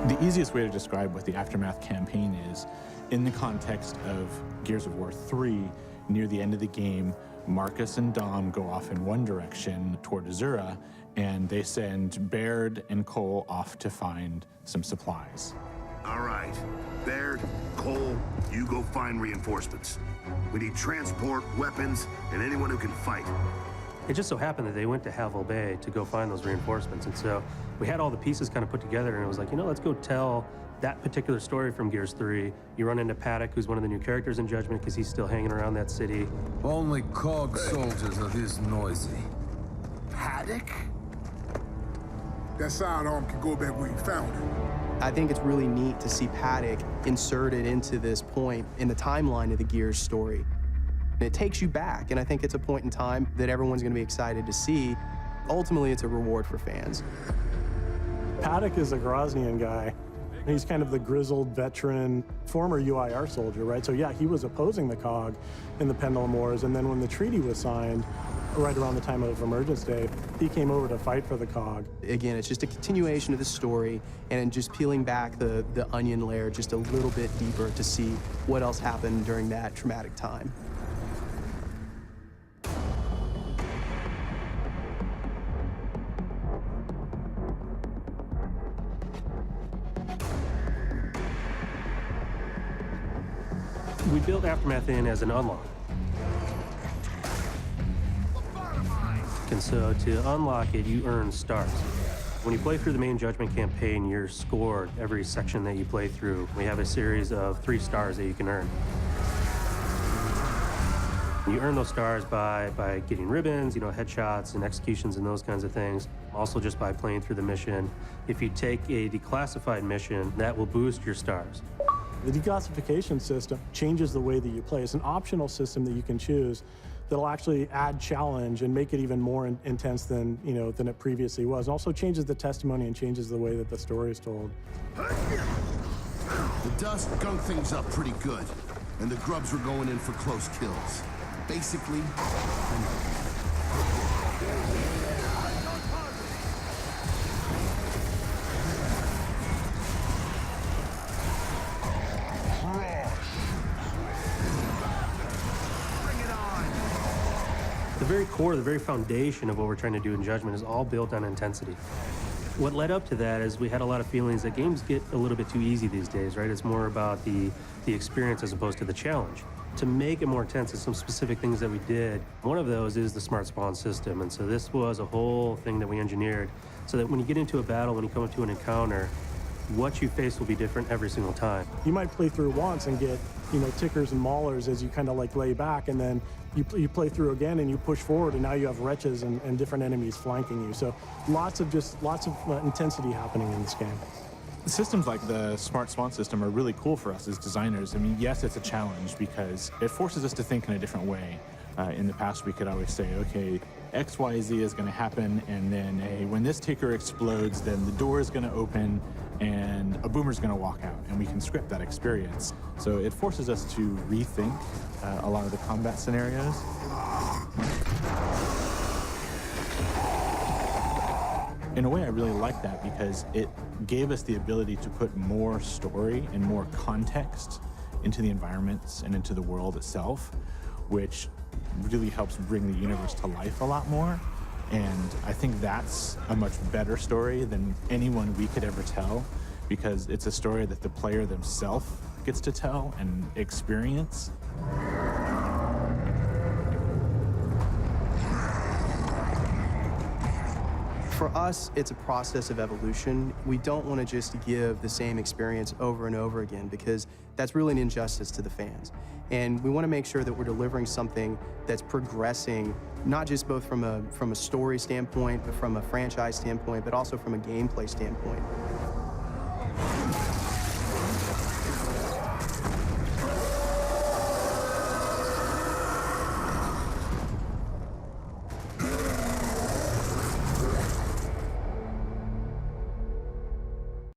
The easiest way to describe what the Aftermath campaign is, in the context of Gears of War 3, near the end of the game, Marcus and Dom go off in one direction toward Azura, and they send Baird and Cole off to find some supplies. All right, Baird, Cole, you go find reinforcements. We need transport, weapons, and anyone who can fight. It just so happened that they went to Havel Bay to go find those reinforcements, and so we had all the pieces kind of put together, and it was like, you know, let's go tell that particular story from Gears 3. You run into Paddock, who's one of the new characters in Judgment, because he's still hanging around that city. Only COG soldiers are this noisy. Paddock? That sidearm can go back where you found it. I think it's really neat to see Paddock inserted into this point in the timeline of the Gears story. It takes you back, and I think it's a point in time that everyone's going to be excited to see. Ultimately, it's a reward for fans. Paddock is a Groznian guy. He's kind of the grizzled veteran, former UIR soldier, right? So yeah, he was opposing the COG in the Pendulum Wars, and then when the treaty was signed, right around the time of Emergence Day, he came over to fight for the COG. Again, it's just a continuation of the story, and just peeling back the onion layer just a little bit deeper to see what else happened during that traumatic time. We built Aftermath in as an unlock. And so to unlock it, you earn stars. When you play through the main Judgment campaign, you're scored every section that you play through. We have a series of 3 stars that you can earn. You earn those stars by getting ribbons, you know, headshots and executions and those kinds of things. Also just by playing through the mission. If you take a declassified mission, that will boost your stars. The declassification system changes the way that you play. It's an optional system that you can choose that'll actually add challenge and make it even more intense than, you know, than it previously was. It also changes the testimony and changes the way that the story is told. The dust gunk things up pretty good, and the grubs were going in for close kills. Basically, The very core, the very foundation of what we're trying to do in Judgment is all built on intensity. What led up to that is we had a lot of feelings that games get a little bit too easy these days, right? It's more about the experience as opposed to the challenge. To make it more intense, there's some specific things that we did. One of those is the smart spawn system, and so this was a whole thing that we engineered so that when you get into a battle, when you come into an encounter, what you face will be different every single time. You might play through once and get, you know, tickers and maulers as you kind of like lay back, and then you play through again and you push forward, and now you have wretches and different enemies flanking you. So lots of intensity happening in this game. Systems like the Smart Spawn system are really cool for us as designers. I mean, yes, it's a challenge because it forces us to think in a different way. In the past, we could always say, okay, X, Y, Z is going to happen, and then when this ticker explodes, then the door is going to open and a boomer's going to walk out, and we can script that experience. So it forces us to rethink a lot of the combat scenarios. In a way, I really like that because it gave us the ability to put more story and more context into the environments and into the world itself, which really helps bring the universe to life a lot more. And I think that's a much better story than anyone we could ever tell, because it's a story that the player themselves gets to tell and experience. For us, it's a process of evolution. We don't want to just give the same experience over and over again, because that's really an injustice to the fans. And we want to make sure that we're delivering something that's progressing, not just both from a story standpoint, but from a franchise standpoint, but also from a gameplay standpoint.